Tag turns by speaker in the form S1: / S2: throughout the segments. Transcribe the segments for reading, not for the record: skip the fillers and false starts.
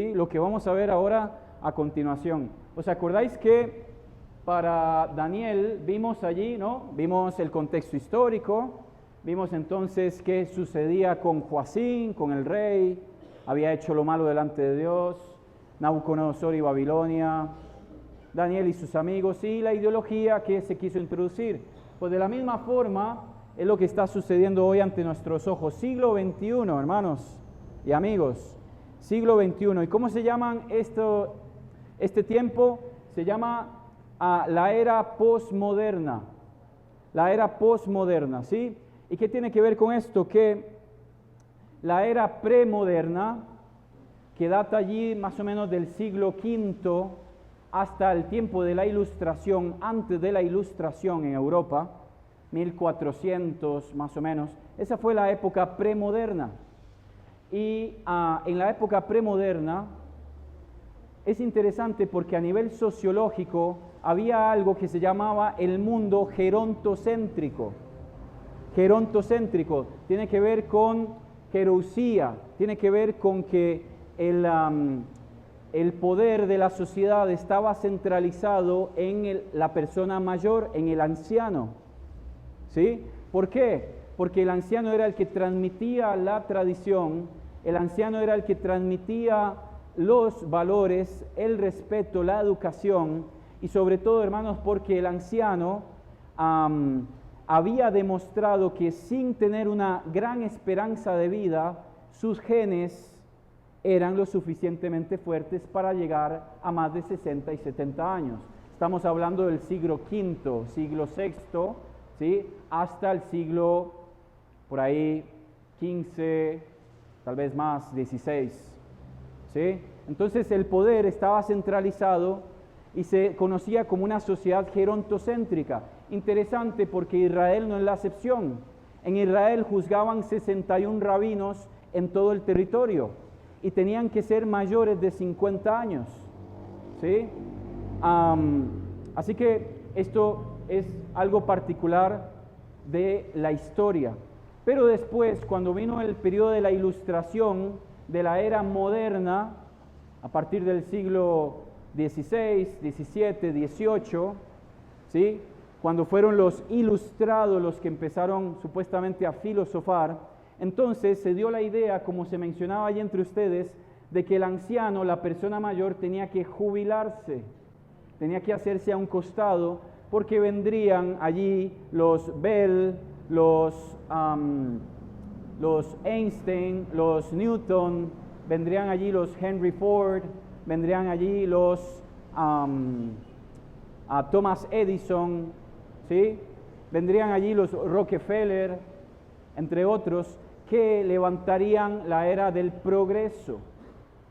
S1: ¿sí? Lo que vamos a ver ahora a continuación. ¿Os acordáis que para Daniel vimos allí, ¿no? Vimos el contexto histórico, vimos entonces qué sucedía con Joacín, con el rey, había hecho lo malo delante de Dios, Nabucodonosor y Babilonia, Daniel y sus amigos y la ideología que se quiso introducir. Pues de la misma forma es lo que está sucediendo hoy ante nuestros ojos. Siglo XXI, hermanos y amigos, siglo XXI. ¿Y cómo se llaman este tiempo? Se llama la era posmoderna. La era posmoderna, ¿sí? ¿Y qué tiene que ver con esto? Que la era premoderna, que data allí más o menos del siglo V hasta el tiempo de la Ilustración, antes de la Ilustración en Europa, 1400 más o menos, esa fue la época premoderna. Y en la época premoderna es interesante porque a nivel sociológico había algo que se llamaba el mundo gerontocéntrico. Gerontocéntrico tiene que ver con gerousía, tiene que ver con que el poder de la sociedad estaba centralizado en la persona mayor, en el anciano. ¿Sí? ¿Por qué? Porque el anciano era el que transmitía la tradición, el anciano era el que transmitía los valores, el respeto, la educación, y sobre todo, hermanos, porque el anciano había demostrado que sin tener una gran esperanza de vida, sus genes eran lo suficientemente fuertes para llegar a más de 60 y 70 años. Estamos hablando del siglo V, siglo VI, ¿sí? Hasta el siglo, por ahí, XV, tal vez más, XVI, ¿sí? Entonces el poder estaba centralizado y se conocía como una sociedad gerontocéntrica. Interesante porque Israel no es la excepción. En Israel juzgaban 61 rabinos en todo el territorio y tenían que ser mayores de 50 años, ¿sí? Así que esto es algo particular de la historia. Pero después, cuando vino el periodo de la Ilustración, de la era moderna, a partir del siglo XVI, XVII, XVIII, ¿sí? Cuando fueron los ilustrados los que empezaron supuestamente a filosofar, entonces se dio la idea, como se mencionaba allí entre ustedes, de que el anciano, la persona mayor, tenía que jubilarse, tenía que hacerse a un costado, porque vendrían allí los Bell, los Einstein, los Newton, vendrían allí los Henry Ford, vendrían allí los Thomas Edison, ¿sí? Vendrían allí los Rockefeller, entre otros, que levantarían la era del progreso,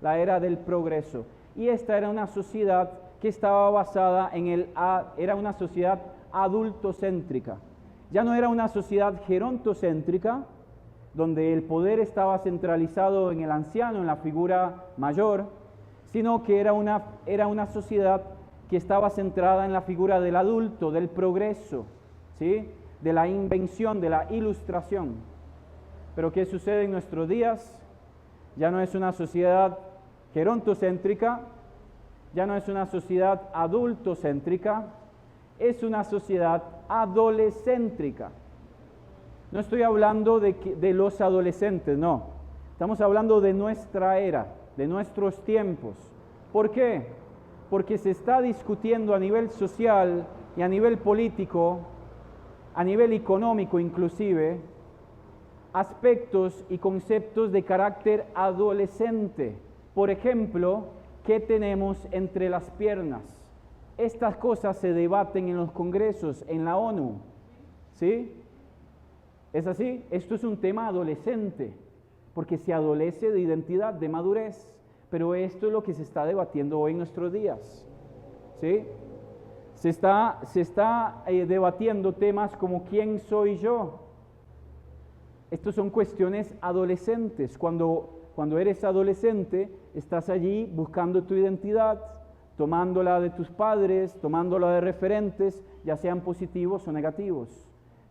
S1: la era del progreso. Y esta era una sociedad que estaba basada era una sociedad adultocéntrica. Ya no era una sociedad gerontocéntrica, donde el poder estaba centralizado en el anciano, en la figura mayor, sino que era una sociedad que estaba centrada en la figura del adulto, del progreso, ¿sí? De la invención, de la ilustración. Pero ¿qué sucede en nuestros días? Ya no es una sociedad gerontocéntrica, ya no es una sociedad adultocéntrica, es una sociedad adolescéntrica. No estoy hablando de los adolescentes, no. Estamos hablando de nuestra era, de nuestros tiempos. ¿Por qué? Porque se está discutiendo a nivel social y a nivel político, a nivel económico inclusive, aspectos y conceptos de carácter adolescente. Por ejemplo, ¿qué tenemos entre las piernas? Estas cosas se debaten en los congresos, en la ONU, ¿sí? ¿Es así? Esto es un tema adolescente, porque se adolece de identidad, de madurez, pero esto es lo que se está debatiendo hoy en nuestros días, ¿sí? Se está debatiendo temas como ¿quién soy yo? Estos son cuestiones adolescentes. Cuando eres adolescente, estás allí buscando tu identidad, tomándola de tus padres, tomándola de referentes, ya sean positivos o negativos.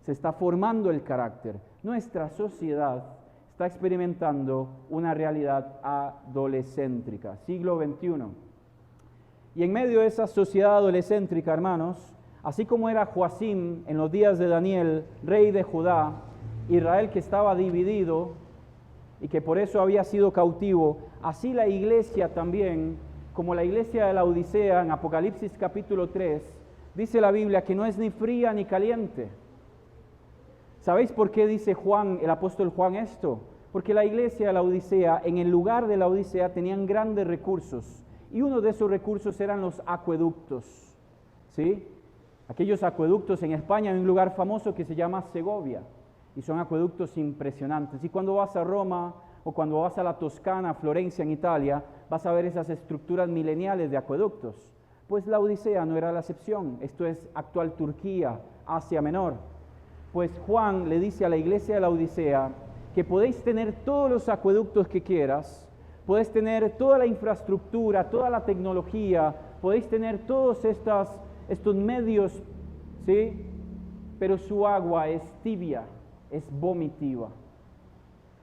S1: Se está formando el carácter. Nuestra sociedad está experimentando una realidad adolescéntrica, siglo XXI. Y en medio de esa sociedad adolescéntrica, hermanos, así como era Joacim en los días de Daniel, rey de Judá, Israel que estaba dividido y que por eso había sido cautivo, así la iglesia también, como la iglesia de la Odisea en Apocalipsis capítulo 3, dice la Biblia que no es ni fría ni caliente. ¿Sabéis por qué dice Juan, el apóstol Juan, esto? Porque la iglesia de la Odisea, en el lugar de la Odisea, tenían grandes recursos. Y uno de esos recursos eran los acueductos. ¿Sí? Aquellos acueductos en España, hay un lugar famoso que se llama Segovia. Y son acueductos impresionantes. Y cuando vas a Roma o cuando vas a la Toscana, Florencia en Italia, vas a ver esas estructuras mileniales de acueductos. Pues la Odisea no era la excepción. Esto es actual Turquía, Asia Menor. Pues Juan le dice a la iglesia de la Odisea que podéis tener todos los acueductos que quieras, podéis tener toda la infraestructura, toda la tecnología, podéis tener todos estos medios, ¿sí? Pero su agua es tibia, es vomitiva.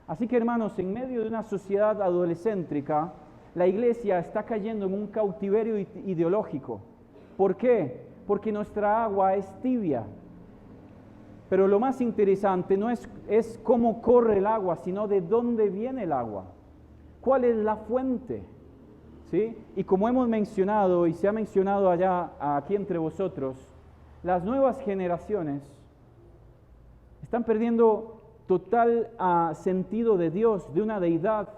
S1: Así que, hermanos, en medio de una sociedad adolescéntrica, la iglesia está cayendo en un cautiverio ideológico. ¿Por qué? Porque nuestra agua es tibia. Pero lo más interesante no es cómo corre el agua, sino de dónde viene el agua. ¿Cuál es la fuente? ¿Sí? Y como hemos mencionado y se ha mencionado allá aquí entre vosotros, las nuevas generaciones están perdiendo total sentido de Dios, de una deidad.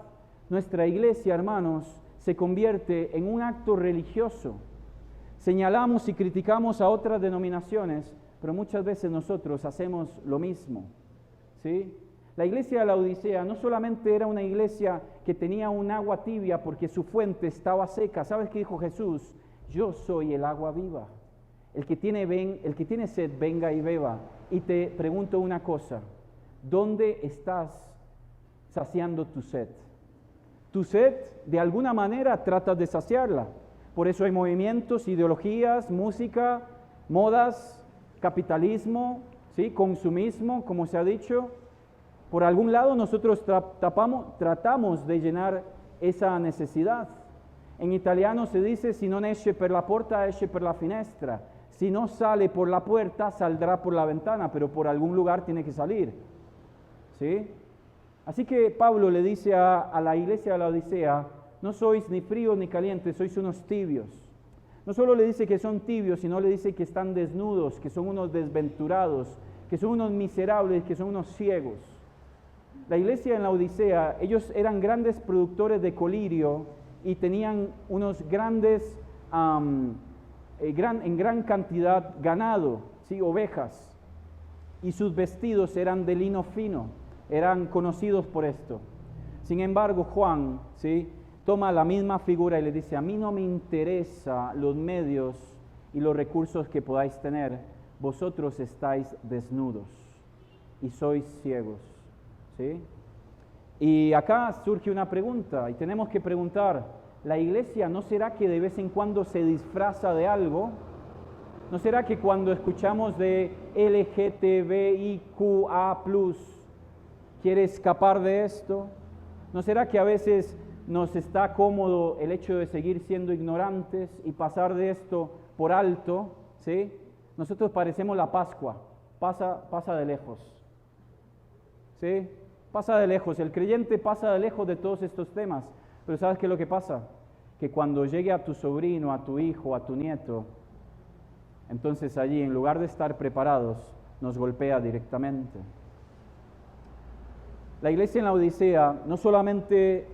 S1: Nuestra iglesia, hermanos, se convierte en un acto religioso. Señalamos y criticamos a otras denominaciones, pero muchas veces nosotros hacemos lo mismo, ¿sí? La iglesia de la Odisea no solamente era una iglesia que tenía un agua tibia porque su fuente estaba seca. ¿Sabes qué dijo Jesús? Yo soy el agua viva. El que tiene sed, venga y beba. Y te pregunto una cosa, ¿dónde estás saciando tu sed? Tu sed, de alguna manera, tratas de saciarla. Por eso hay movimientos, ideologías, música, modas, capitalismo, ¿sí? Consumismo, como se ha dicho. Por algún lado nosotros tratamos de llenar esa necesidad. En italiano se dice, si non esce per la porta, esce per la finestra. Si no sale por la puerta, saldrá por la ventana, pero por algún lugar tiene que salir. ¿Sí? Así que Pablo le dice a la iglesia de la Odisea, no sois ni fríos ni calientes, sois unos tibios. No solo le dice que son tibios, sino le dice que están desnudos, que son unos desventurados, que son unos miserables, que son unos ciegos. La iglesia en la Odisea, ellos eran grandes productores de colirio y tenían unos grandes, en gran cantidad ganado, ¿sí? Ovejas. Y sus vestidos eran de lino fino, eran conocidos por esto. Sin embargo, Juan, ¿sí? Toma la misma figura y le dice, a mí no me interesa los medios y los recursos que podáis tener, vosotros estáis desnudos y sois ciegos. ¿Sí? Y acá surge una pregunta y tenemos que preguntar, ¿la iglesia no será que de vez en cuando se disfraza de algo? ¿No será que cuando escuchamos de LGTBIQA+, quiere escapar de esto? ¿No será que a veces nos está cómodo el hecho de seguir siendo ignorantes y pasar de esto por alto? ¿Sí? Nosotros parecemos la Pascua, pasa de lejos. ¿Sí? Pasa de lejos, el creyente pasa de lejos de todos estos temas, pero ¿sabes qué es lo que pasa? Que cuando llegue a tu sobrino, a tu hijo, a tu nieto, entonces allí, en lugar de estar preparados, nos golpea directamente. La iglesia en la Odisea no solamente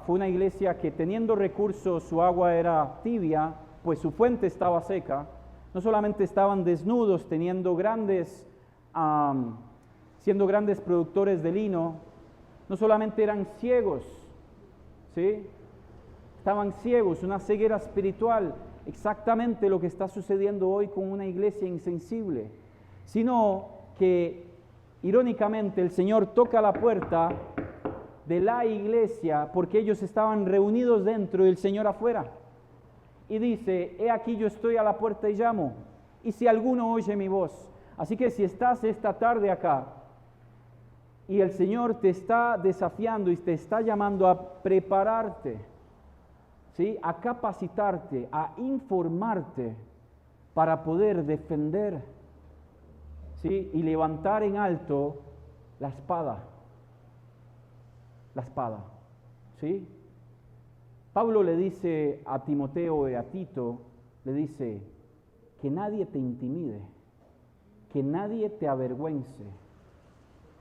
S1: fue una iglesia que teniendo recursos su agua era tibia, pues su fuente estaba seca, no solamente estaban desnudos, siendo grandes productores de lino, no solamente eran ciegos, ¿sí? Estaban ciegos, una ceguera espiritual, exactamente lo que está sucediendo hoy con una iglesia insensible, sino que irónicamente el Señor toca la puerta de la iglesia porque ellos estaban reunidos dentro y el Señor afuera. Y dice, he aquí yo estoy a la puerta y llamo, y si alguno oye mi voz. Así que si estás esta tarde acá Y el Señor te está desafiando y te está llamando a prepararte, ¿sí? A capacitarte, a informarte para poder defender, ¿sí? Y levantar en alto la espada. La espada, ¿sí? Pablo le dice a Timoteo y a Tito, le dice, que nadie te intimide, que nadie te avergüence.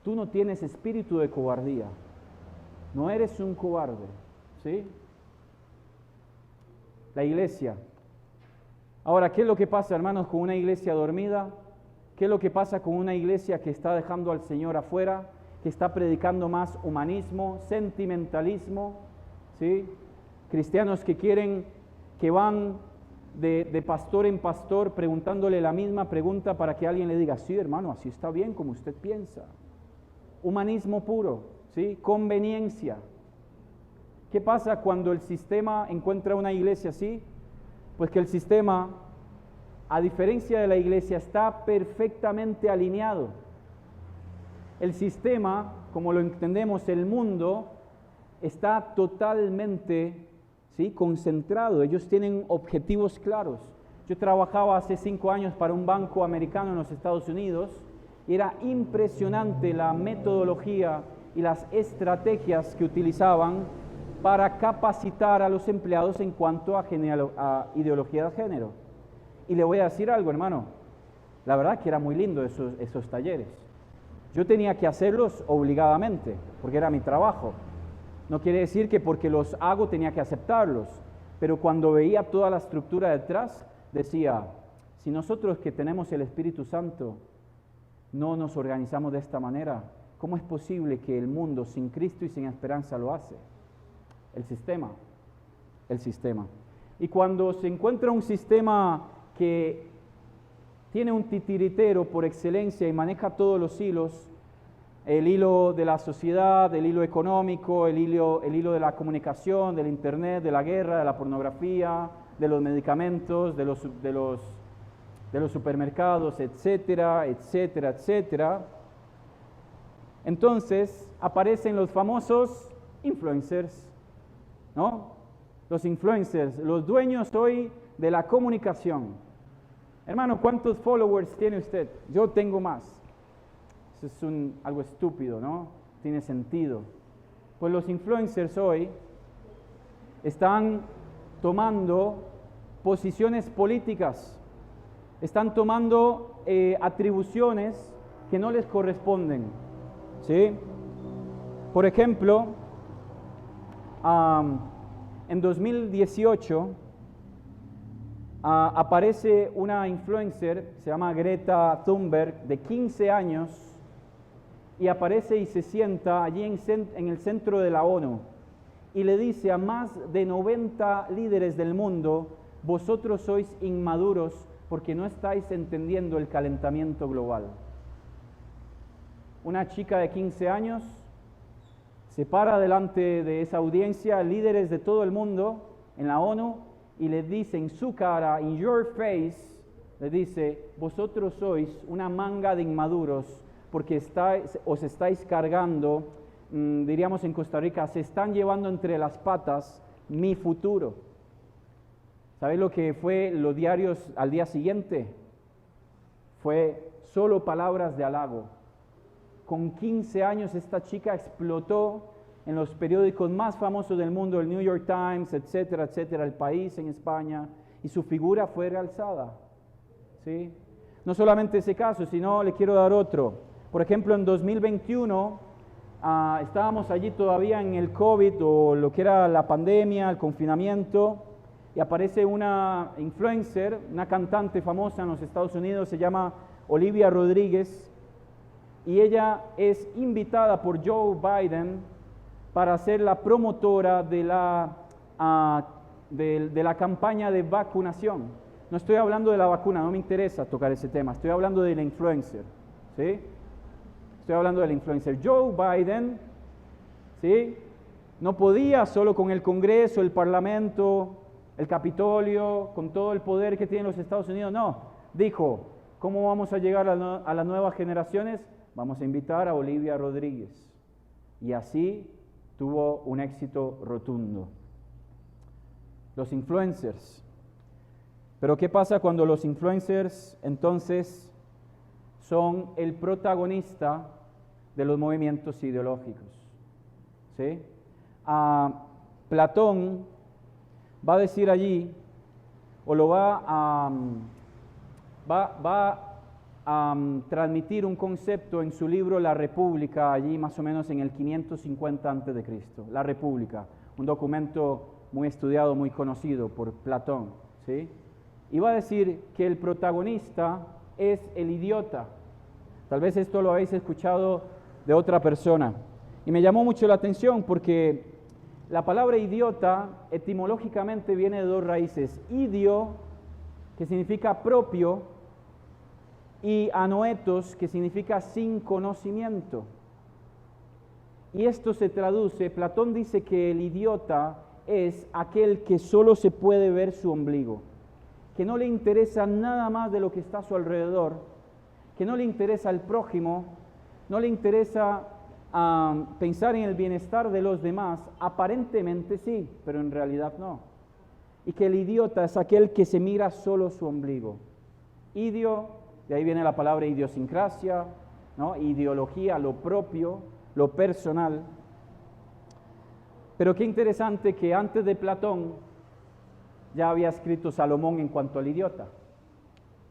S1: Tú no tienes espíritu de cobardía, no eres un cobarde, ¿sí? La iglesia. Ahora, ¿qué es lo que pasa, hermanos, con una iglesia dormida? ¿Qué es lo que pasa con una iglesia que está dejando al Señor afuera, que está predicando más humanismo, sentimentalismo, ¿sí? Cristianos que van de pastor en pastor preguntándole la misma pregunta para que alguien le diga, sí, hermano, así está bien como usted piensa. Humanismo puro, ¿sí? Conveniencia. ¿Qué pasa cuando el sistema encuentra una iglesia así? Pues que el sistema, a diferencia de la iglesia, está perfectamente alineado. El sistema, como lo entendemos, el mundo, está totalmente, ¿sí?, concentrado. Ellos tienen objetivos claros. Yo trabajaba hace 5 años para un banco americano en los Estados Unidos y era impresionante la metodología y las estrategias que utilizaban para capacitar a los empleados en cuanto a ideología de género. Y le voy a decir algo, hermano, la verdad que era muy lindo esos talleres. Yo tenía que hacerlos obligadamente, porque era mi trabajo. No quiere decir que porque los hago tenía que aceptarlos, pero cuando veía toda la estructura detrás, decía, si nosotros que tenemos el Espíritu Santo no nos organizamos de esta manera, ¿cómo es posible que el mundo sin Cristo y sin esperanza lo hace? El sistema. Y cuando se encuentra un sistema que tiene un titiritero por excelencia y maneja todos los hilos, el hilo de la sociedad, el hilo económico, el hilo de la comunicación, del internet, de la guerra, de la pornografía, de los medicamentos, de los supermercados, etcétera, etcétera, etcétera. Entonces aparecen los famosos influencers, ¿no? Los influencers, los dueños hoy de la comunicación. Hermano, ¿cuántos followers tiene usted? Yo tengo más. Eso es algo estúpido, ¿no? Tiene sentido. Pues los influencers hoy están tomando posiciones políticas, están tomando atribuciones que no les corresponden, ¿sí? Por ejemplo, en 2018 aparece una influencer, se llama Greta Thunberg, de 15 años, y aparece y se sienta allí en el centro de la ONU y le dice a más de 90 líderes del mundo, vosotros sois inmaduros porque no estáis entendiendo el calentamiento global. Una chica de 15 años se para delante de esa audiencia, líderes de todo el mundo en la ONU, y le dice en su cara, in your face, le dice, vosotros sois una manga de inmaduros porque os estáis cargando, diríamos en Costa Rica, se están llevando entre las patas mi futuro. ¿Sabéis lo que fue los diarios al día siguiente? Fue solo palabras de halago. Con 15 años esta chica explotó en los periódicos más famosos del mundo, el New York Times, etcétera, etcétera, El País en España, y su figura fue realzada, ¿sí? No solamente ese caso, sino le quiero dar otro. Por ejemplo, en 2021 estábamos allí todavía en el COVID o lo que era la pandemia, el confinamiento, y aparece una influencer, una cantante famosa en los Estados Unidos, se llama Olivia Rodríguez, y ella es invitada por Joe Biden para ser la promotora de la campaña de vacunación. No estoy hablando de la vacuna, no me interesa tocar ese tema, estoy hablando de la influencer, ¿sí? Estoy hablando del influencer. Joe Biden, ¿sí?, no podía solo con el Congreso, el Parlamento, el Capitolio, con todo el poder que tienen los Estados Unidos, no. Dijo, ¿cómo vamos a llegar a las nuevas generaciones? vamos a invitar a Olivia Rodríguez. Y así tuvo un éxito rotundo. Los influencers. Pero ¿qué pasa cuando los influencers entonces son el protagonista de los movimientos ideológicos? ¿Sí? Platón va a decir allí, o lo va a transmitir un concepto en su libro La República, allí más o menos en el 550 a.C. La República, un documento muy estudiado, muy conocido por Platón, ¿sí? Y va a decir que el protagonista es el idiota. Tal vez esto lo habéis escuchado de otra persona. Y me llamó mucho la atención porque la palabra idiota etimológicamente viene de dos raíces. Idio, que significa propio, y anoetos, que significa sin conocimiento. Y esto se traduce, Platón dice que el idiota es aquel que solo se puede ver su ombligo, que no le interesa nada más de lo que está a su alrededor, que no le interesa el prójimo, no le interesa pensar en el bienestar de los demás. Aparentemente sí, pero en realidad no. Y que el idiota es aquel que se mira solo su ombligo. Idio, de ahí viene la palabra idiosincrasia, ¿no? Ideología, lo propio, lo personal. Pero qué interesante que antes de Platón ya había escrito Salomón en cuanto al idiota.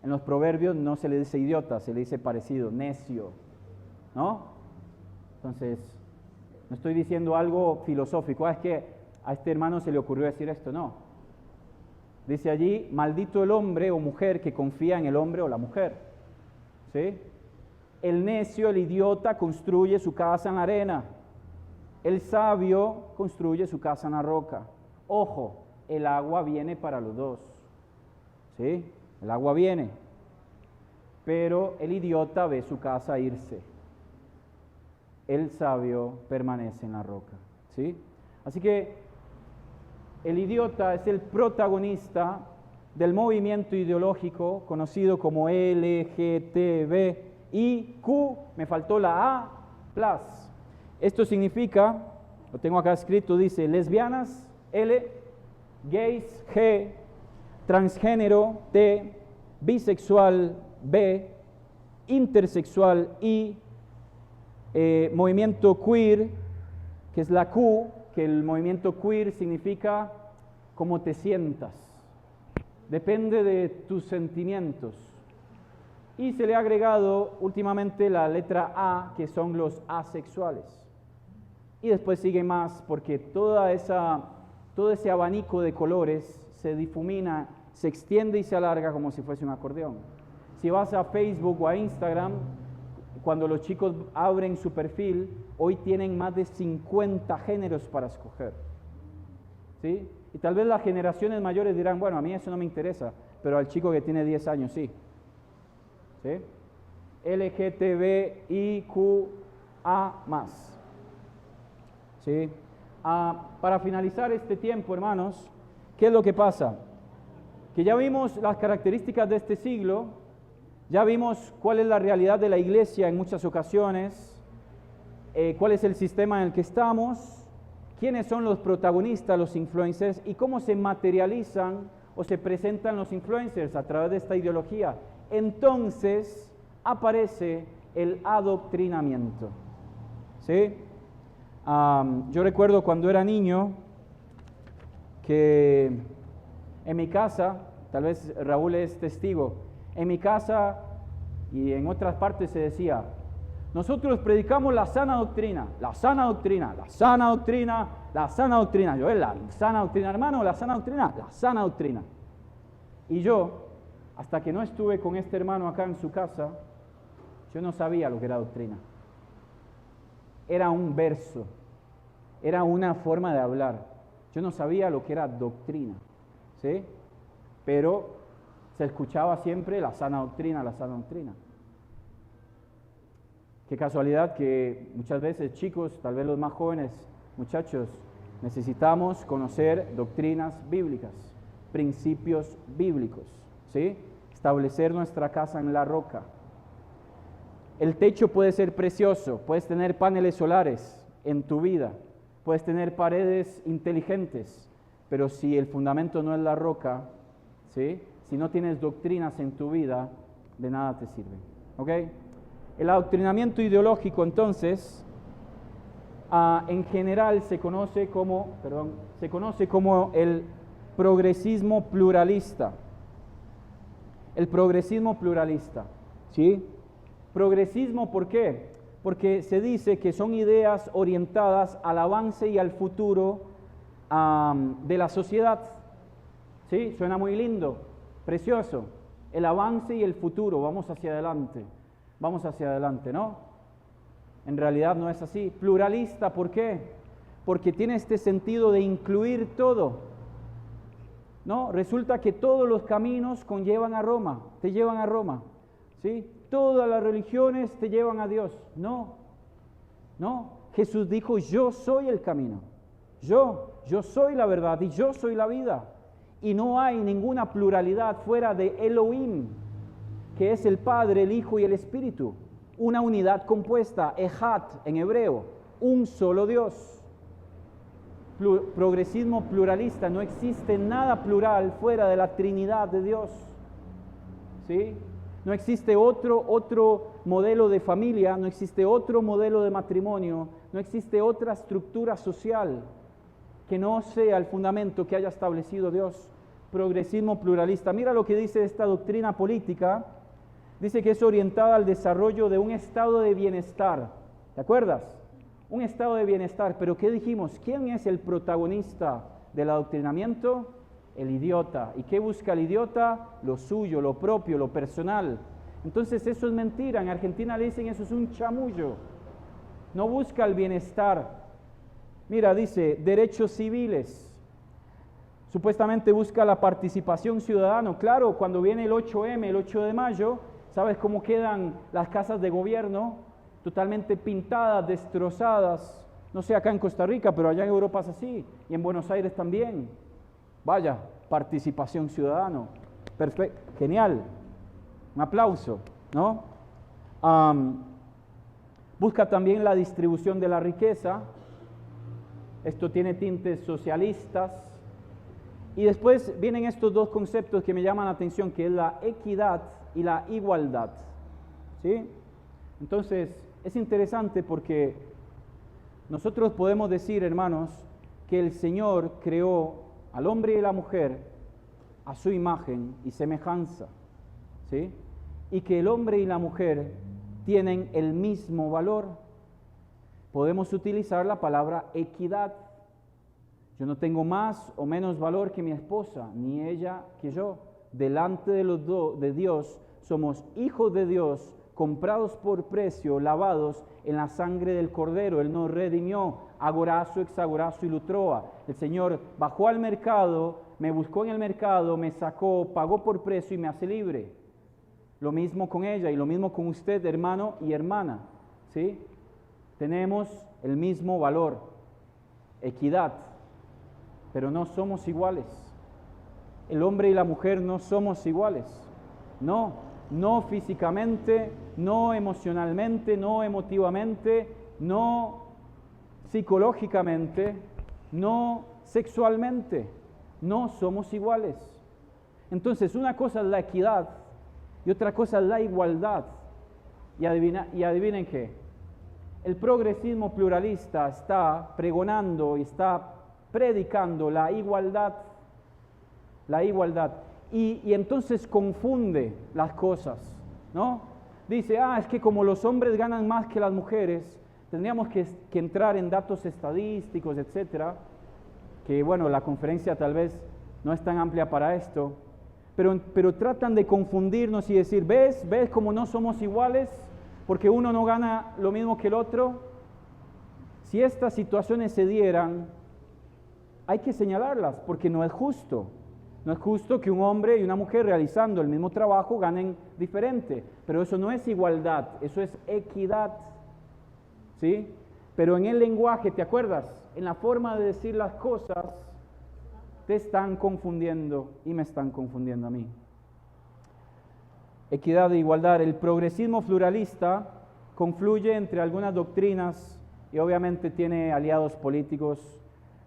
S1: En los proverbios no se le dice idiota, se le dice parecido, necio, ¿no? Entonces, no estoy diciendo algo filosófico, es que a este hermano se le ocurrió decir esto, no. Dice allí, maldito el hombre o mujer que confía en el hombre o la mujer, ¿sí? El necio, el idiota, construye su casa en la arena. El sabio construye su casa en la roca. Ojo, el agua viene para los dos, ¿sí? El agua viene, pero el idiota ve su casa irse. El sabio permanece en la roca, ¿sí? Así que el idiota es el protagonista del movimiento ideológico conocido como LGTBIQ, me faltó la A+. Esto significa, lo tengo acá escrito, dice lesbianas, L, gays, G, transgénero, T, bisexual, B, intersexual, I, movimiento queer, que es la Q, que el movimiento queer significa cómo te sientas, depende de tus sentimientos. Y se le ha agregado últimamente la letra A, que son los asexuales. Y después sigue más, porque todo ese abanico de colores se difumina, se extiende y se alarga como si fuese un acordeón. Si vas a Facebook o a Instagram, cuando los chicos abren su perfil, hoy tienen más de 50 géneros para escoger, ¿sí? Y tal vez las generaciones mayores dirán, bueno, a mí eso no me interesa, pero al chico que tiene 10 años sí. ¿Sí? LGTBIQA+. ¿Sí? Para finalizar este tiempo, hermanos, ¿qué es lo que pasa? Que ya vimos las características de este siglo, ya vimos cuál es la realidad de la iglesia en muchas ocasiones, cuál es el sistema en el que estamos, quiénes son los protagonistas, los influencers, y cómo se materializan o se presentan los influencers a través de esta ideología. Entonces aparece el adoctrinamiento, ¿sí? Yo recuerdo cuando era niño que en mi casa, tal vez Raúl es testigo, en mi casa y en otras partes se decía, nosotros predicamos la sana doctrina, la sana doctrina, la sana doctrina, la sana doctrina. Yo, la sana doctrina, hermano, la sana doctrina, la sana doctrina. Y yo, hasta que no estuve con este hermano acá en su casa, yo no sabía lo que era doctrina. Era un verso, era una forma de hablar. Yo no sabía lo que era doctrina, ¿sí? Pero se escuchaba siempre la sana doctrina, la sana doctrina. Qué casualidad que muchas veces chicos, tal vez los más jóvenes, muchachos, necesitamos conocer doctrinas bíblicas, principios bíblicos, ¿sí? Establecer nuestra casa en la roca. El techo puede ser precioso, puedes tener paneles solares en tu vida, puedes tener paredes inteligentes, pero si el fundamento no es la roca, ¿sí? Si no tienes doctrinas en tu vida, de nada te sirve. ¿Ok? El adoctrinamiento ideológico, entonces, en general se conoce como el progresismo pluralista. El progresismo pluralista, ¿sí? Progresismo, ¿por qué? Porque se dice que son ideas orientadas al avance y al futuro de la sociedad. ¿Sí? Suena muy lindo, precioso. El avance y el futuro, vamos hacia adelante, ¿no? En realidad no es así. Pluralista, ¿por qué? Porque tiene este sentido de incluir todo, ¿no? Resulta que todos los caminos conllevan a Roma, te llevan a Roma, ¿sí? Todas las religiones te llevan a Dios. No. Jesús dijo, yo soy el camino. Yo soy la verdad y yo soy la vida. Y no hay ninguna pluralidad fuera de Elohim, que es el Padre, el Hijo y el Espíritu. Una unidad compuesta, Ejad en hebreo, un solo Dios. Progresismo pluralista, no existe nada plural fuera de la Trinidad de Dios. ¿Sí? No existe otro modelo de familia, no existe otro modelo de matrimonio, no existe otra estructura social que no sea el fundamento que haya establecido Dios. Progresismo pluralista. Mira lo que dice esta doctrina política. Dice que es orientada al desarrollo de un estado de bienestar. ¿Te acuerdas? Un estado de bienestar. Pero ¿qué dijimos? ¿Quién es el protagonista del adoctrinamiento? El idiota. ¿Y qué busca el idiota? Lo suyo, lo propio, lo personal. Entonces eso es mentira. En Argentina le dicen eso es un chamullo. No busca el bienestar. Mira, dice derechos civiles. Supuestamente busca la participación ciudadana. Claro, cuando viene el 8M, el 8 de mayo, ¿sabes cómo quedan las casas de gobierno? Totalmente pintadas, destrozadas. No sé acá en Costa Rica, pero allá en Europa es así. Y en Buenos Aires también. Vaya, participación ciudadana. Perfecto, genial. Un aplauso, ¿no? Busca también la distribución de la riqueza. Esto tiene tintes socialistas. Y después vienen estos dos conceptos que me llaman la atención, que es la equidad y la igualdad. ¿Sí? Entonces, es interesante porque nosotros podemos decir, hermanos, que el Señor creó al hombre y a la mujer a su imagen y semejanza. ¿Sí? Y que el hombre y la mujer tienen el mismo valor. Podemos utilizar la palabra equidad. Yo no tengo más o menos valor que mi esposa, ni ella que yo. Delante de Dios somos hijos de Dios, comprados por precio, lavados en la sangre del Cordero. Él nos redimió, agorazo, exagorazo y lutroa. El Señor bajó al mercado, me buscó en el mercado, me sacó, pagó por precio y me hace libre. Lo mismo con ella y lo mismo con usted, hermano y hermana. ¿Sí? Tenemos el mismo valor, equidad. Pero no somos iguales. El hombre y la mujer no somos iguales. No físicamente, no emocionalmente, no emotivamente, no psicológicamente, no sexualmente. No somos iguales. Entonces, una cosa es la equidad y otra cosa es la igualdad. Y adivinen qué. El progresismo pluralista está pregonando y está predicando la igualdad, y entonces confunde las cosas, ¿no? Dice, es que como los hombres ganan más que las mujeres, tendríamos que entrar en datos estadísticos, etcétera, que bueno, la conferencia tal vez no es tan amplia para esto, pero tratan de confundirnos y decir, ¿ves cómo no somos iguales? Porque uno no gana lo mismo que el otro. Si estas situaciones se dieran, hay que señalarlas porque no es justo. No es justo que un hombre y una mujer realizando el mismo trabajo ganen diferente. Pero eso no es igualdad, eso es equidad. ¿Sí? Pero en el lenguaje, ¿te acuerdas? En la forma de decir las cosas, te están confundiendo y me están confundiendo a mí. Equidad e igualdad. El progresismo pluralista confluye entre algunas doctrinas y obviamente tiene aliados políticos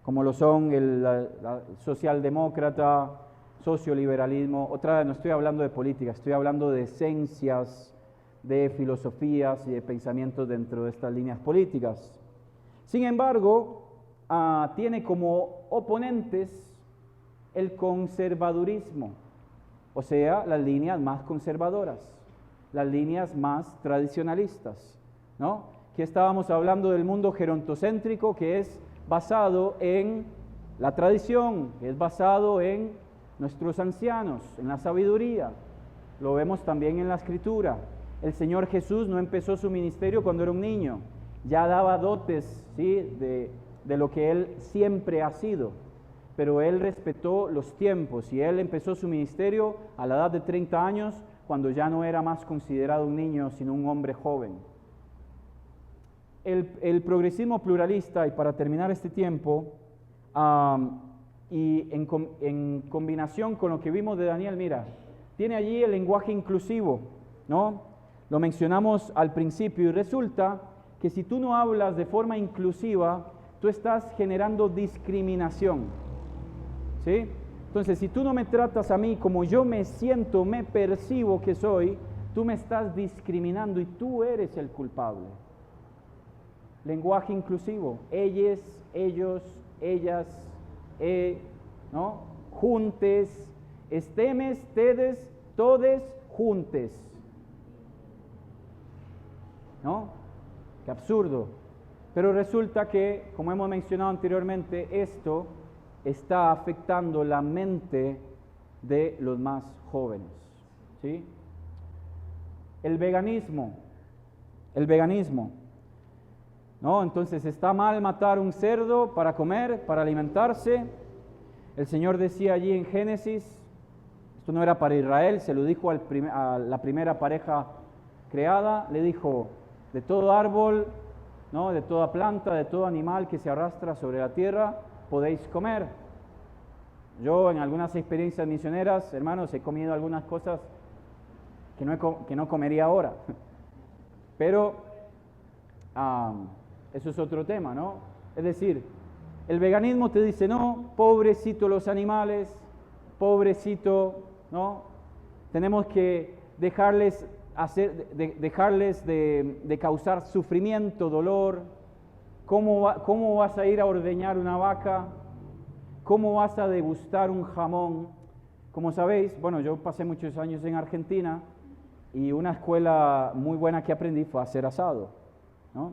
S1: como lo son la socialdemócrata, socioliberalismo. Otra vez, no estoy hablando de política, estoy hablando de esencias, de filosofías y de pensamientos dentro de estas líneas políticas. Sin embargo, tiene como oponentes el conservadurismo, o sea, las líneas más conservadoras, las líneas más tradicionalistas, ¿no? Aquí estábamos hablando del mundo gerontocéntrico, que es basado en la tradición, que es basado en nuestros ancianos, en la sabiduría. Lo vemos también en la Escritura. El Señor Jesús no empezó su ministerio cuando era un niño, ya daba dotes, ¿sí?, de lo que Él siempre ha sido, pero Él respetó los tiempos y Él empezó su ministerio a la edad de 30 años, cuando ya no era más considerado un niño, sino un hombre joven. El progresismo pluralista, y para terminar este tiempo, y en combinación con lo que vimos de Daniel, mira, tiene allí el lenguaje inclusivo, ¿no? Lo mencionamos al principio y resulta que si tú no hablas de forma inclusiva, tú estás generando discriminación, ¿sí? Entonces, si tú no me tratas a mí como yo me siento, me percibo que soy, tú me estás discriminando y tú eres el culpable. Lenguaje inclusivo, ellos, ellas, ¿no? Juntes, estemes, tedes, todes, juntes, ¿no? Qué absurdo. Pero resulta que, como hemos mencionado anteriormente, esto está afectando la mente de los más jóvenes, ¿sí? El veganismo, ¿no? Entonces, ¿está mal matar un cerdo para comer, para alimentarse? El Señor decía allí en Génesis, esto no era para Israel, se lo dijo a la primera pareja creada, le dijo, de todo árbol, ¿no?, de toda planta, de todo animal que se arrastra sobre la tierra, podéis comer. Yo en algunas experiencias misioneras, hermanos, he comido algunas cosas que no comería ahora, pero eso es otro tema, ¿no? Es decir, el veganismo te dice, no, pobrecito los animales, pobrecito, ¿no? Tenemos que dejarles de causar sufrimiento, dolor. ¿Cómo vas a ir a ordeñar una vaca? ¿Cómo vas a degustar un jamón? Como sabéis, bueno, yo pasé muchos años en Argentina y una escuela muy buena que aprendí fue a hacer asado, ¿no?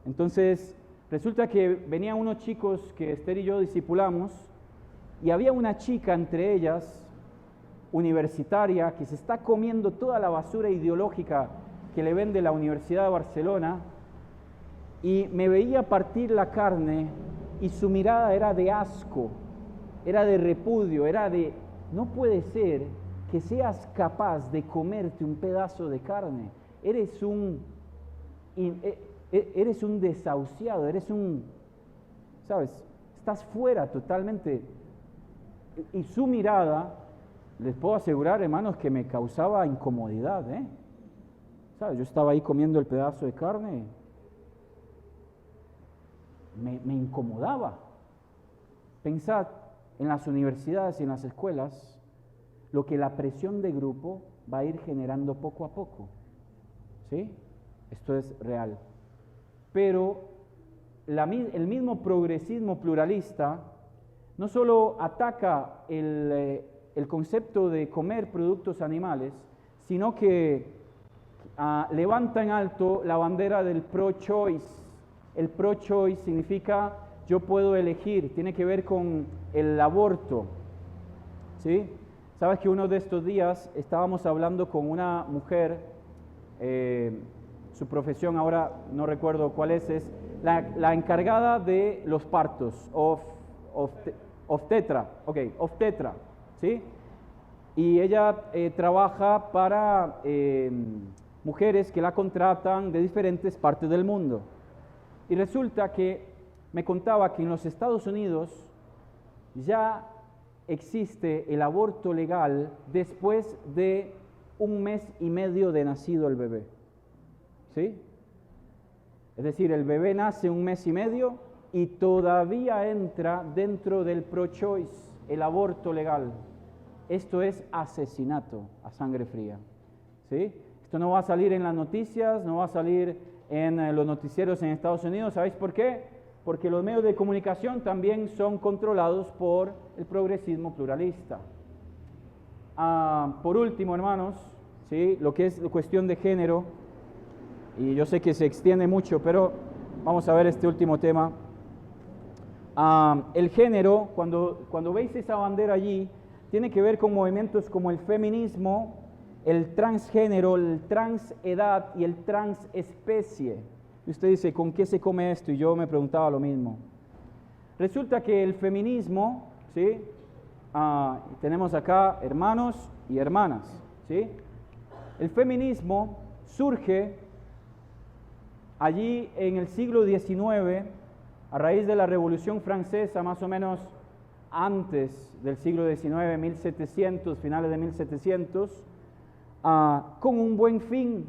S1: Entonces, resulta que venían unos chicos que Esther y yo discipulamos y había una chica entre ellas, universitaria, que se está comiendo toda la basura ideológica que le vende la Universidad de Barcelona y me veía partir la carne y su mirada era de asco, era de repudio, era de, no puede ser que seas capaz de comerte un pedazo de carne, eres un desahuciado, ¿sabes? Estás fuera totalmente. Y su mirada, les puedo asegurar, hermanos, que me causaba incomodidad, ¿eh? ¿Sabes? Yo estaba ahí comiendo el pedazo de carne, me incomodaba. Pensad en las universidades y en las escuelas lo que la presión de grupo va a ir generando poco a poco, ¿sí? Esto es real. Pero el mismo progresismo pluralista no solo ataca el concepto de comer productos animales, sino que levanta en alto la bandera del pro-choice. El pro-choice significa yo puedo elegir, tiene que ver con el aborto, ¿sí? Sabes que uno de estos días estábamos hablando con una mujer, su profesión ahora no recuerdo cuál es la encargada de los partos, obstetra, ¿sí? Y ella trabaja para mujeres que la contratan de diferentes partes del mundo. Y resulta que me contaba que en los Estados Unidos ya existe el aborto legal después de 1 mes y medio de nacido el bebé, ¿sí? Es decir, el bebé nace 1 mes y medio y todavía entra dentro del pro-choice, el aborto legal. Esto es asesinato a sangre fría, ¿sí? Esto no va a salir en las noticias, no va a salir en los noticieros en Estados Unidos. ¿Sabéis por qué? Porque los medios de comunicación también son controlados por el progresismo pluralista. Por último, hermanos, ¿sí? Lo que es la cuestión de género, y yo sé que se extiende mucho, pero vamos a ver este último tema. El género, cuando veis esa bandera allí, tiene que ver con movimientos como el feminismo, el transgénero, el transedad y el transespecie. Y usted dice, ¿con qué se come esto? Y yo me preguntaba lo mismo. Resulta que el feminismo, ¿sí? Tenemos acá hermanos y hermanas, ¿sí? El feminismo surge allí en el siglo XIX, a raíz de la Revolución Francesa, más o menos antes del siglo XIX, 1700, finales de 1700, con un buen fin.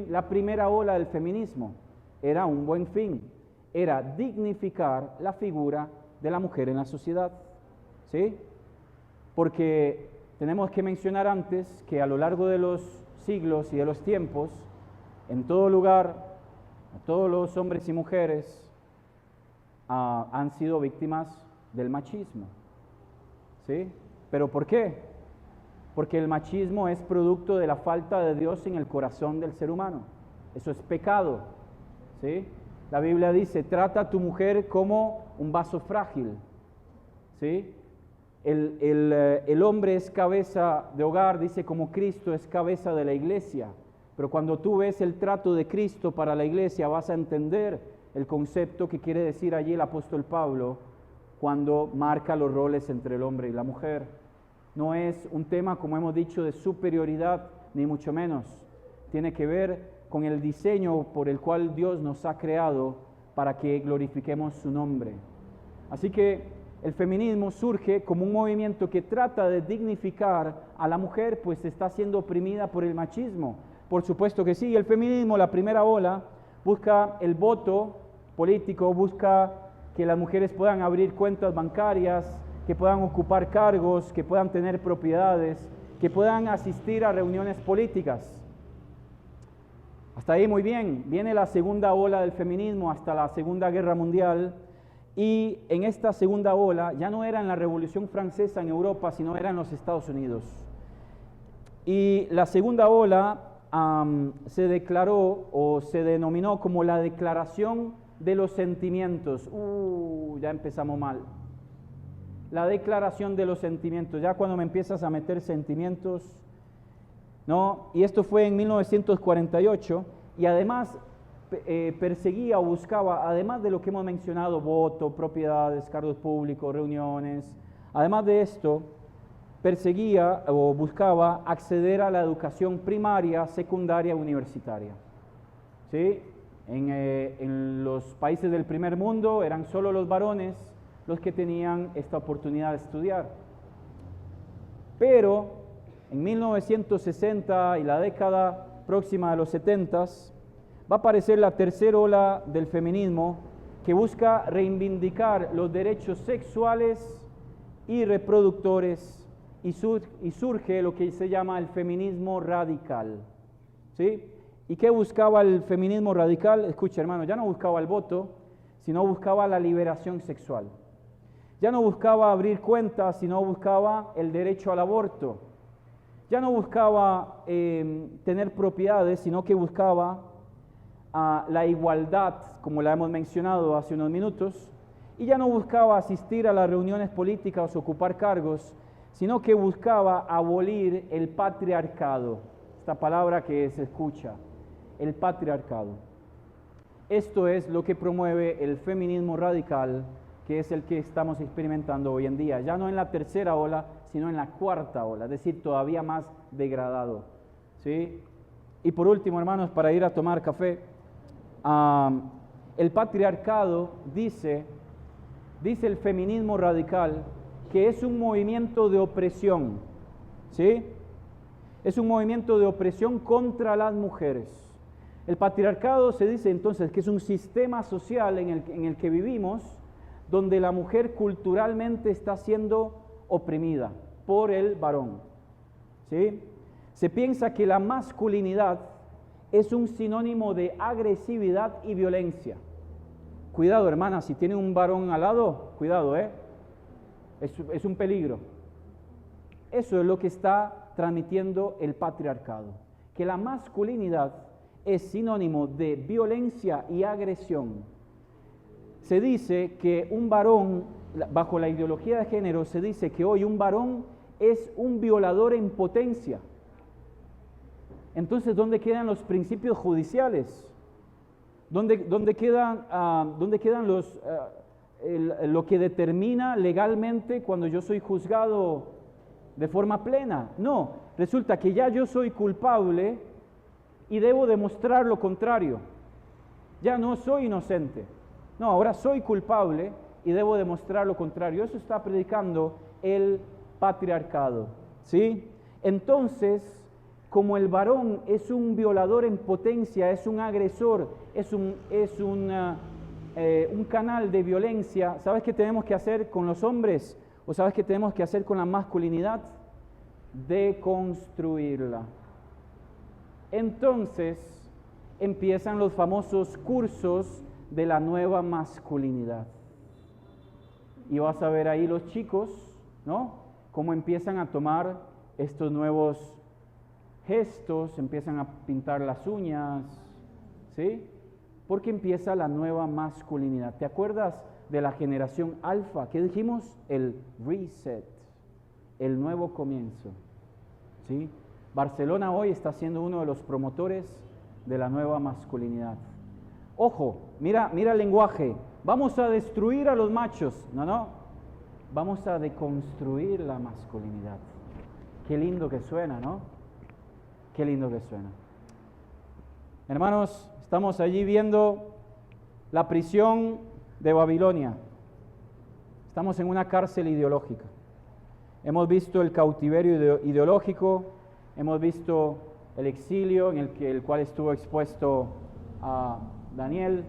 S1: La primera ola del feminismo era un buen fin, era dignificar la figura de la mujer en la sociedad, ¿sí? Porque tenemos que mencionar antes que a lo largo de los siglos y de los tiempos, en todo lugar, todos los hombres y mujeres han sido víctimas del machismo, ¿sí? ¿Pero por qué? Porque el machismo es producto de la falta de Dios en el corazón del ser humano. Eso es pecado, ¿sí? La Biblia dice, trata a tu mujer como un vaso frágil, ¿sí? El hombre es cabeza de hogar, dice, como Cristo es cabeza de la iglesia. Pero cuando tú ves el trato de Cristo para la iglesia, vas a entender el concepto que quiere decir allí el apóstol Pablo cuando marca los roles entre el hombre y la mujer. No es un tema, como hemos dicho, de superioridad, ni mucho menos. Tiene que ver con el diseño por el cual Dios nos ha creado para que glorifiquemos su nombre. Así que el feminismo surge como un movimiento que trata de dignificar a la mujer, pues está siendo oprimida por el machismo. Por supuesto que sí, el feminismo, la primera ola, busca el voto político, busca que las mujeres puedan abrir cuentas bancarias, que puedan ocupar cargos, que puedan tener propiedades, que puedan asistir a reuniones políticas. Hasta ahí muy bien. Viene la segunda ola del feminismo hasta la Segunda Guerra Mundial, y en esta segunda ola ya no era en la Revolución Francesa en Europa, sino era en los Estados Unidos. Y la segunda ola se declaró o se denominó como la Declaración de los Sentimientos. Ya empezamos mal. La Declaración de los Sentimientos, ya cuando me empiezas a meter sentimientos, ¿no? Y esto fue en 1948, y además perseguía o buscaba, además de lo que hemos mencionado, voto, propiedades, cargos públicos, reuniones, además de esto, perseguía o buscaba acceder a la educación primaria, secundaria, universitaria. ¿Sí? En los países del primer mundo eran solo los varones los que tenían esta oportunidad de estudiar. Pero en 1960 y la década próxima de los 70s, va a aparecer la tercera ola del feminismo que busca reivindicar los derechos sexuales y reproductores, y surge lo que se llama el feminismo radical, ¿sí? ¿Y qué buscaba el feminismo radical? Escucha, hermano, ya no buscaba el voto, sino buscaba la liberación sexual. Ya no buscaba abrir cuentas, sino buscaba el derecho al aborto. Ya no buscaba tener propiedades, sino que buscaba la igualdad, como la hemos mencionado hace unos minutos. Y ya no buscaba asistir a las reuniones políticas o ocupar cargos, sino que buscaba abolir el patriarcado. Esta palabra que se escucha, el patriarcado. Esto es lo que promueve el feminismo radical, que es el que estamos experimentando hoy en día, ya no en la tercera ola, sino en la cuarta ola, es decir, todavía más degradado, ¿sí? Y por último, hermanos, para ir a tomar café, el patriarcado dice el feminismo radical que es un movimiento de opresión, ¿sí? Es un movimiento de opresión contra las mujeres. El patriarcado se dice entonces que es un sistema social en el que vivimos, donde la mujer culturalmente está siendo oprimida por el varón. ¿Sí? Se piensa que la masculinidad es un sinónimo de agresividad y violencia. Cuidado, hermana, si tiene un varón al lado, cuidado, es un peligro. Eso es lo que está transmitiendo el patriarcado, que la masculinidad es sinónimo de violencia y agresión. Se dice que un varón, bajo la ideología de género, se dice que hoy un varón es un violador en potencia. Entonces, ¿dónde quedan los principios judiciales? ¿Dónde quedan lo que determina legalmente cuando yo soy juzgado de forma plena? No, resulta que ya yo soy culpable y debo demostrar lo contrario. Ya no soy inocente. No, ahora soy culpable y debo demostrar lo contrario. Eso está predicando el patriarcado, ¿sí? Entonces, como el varón es un violador en potencia, es un agresor, es un canal de violencia, ¿sabes qué tenemos que hacer con los hombres? ¿O sabes qué tenemos que hacer con la masculinidad? Deconstruirla. Entonces empiezan los famosos cursos de la nueva masculinidad. Y vas a ver ahí los chicos, ¿no? Cómo empiezan a tomar estos nuevos gestos, empiezan a pintar las uñas, ¿sí? Porque empieza la nueva masculinidad. ¿Te acuerdas de la generación alfa? ¿Qué dijimos? El reset, el nuevo comienzo, ¿sí? Barcelona hoy está siendo uno de los promotores de la nueva masculinidad. Ojo, mira el lenguaje. Vamos a destruir a los machos. No. Vamos a deconstruir la masculinidad. Qué lindo que suena, ¿no? Qué lindo que suena. Hermanos, estamos allí viendo la prisión de Babilonia. Estamos en una cárcel ideológica. Hemos visto el cautiverio ideológico, hemos visto el exilio en el cual estuvo expuesto a Daniel,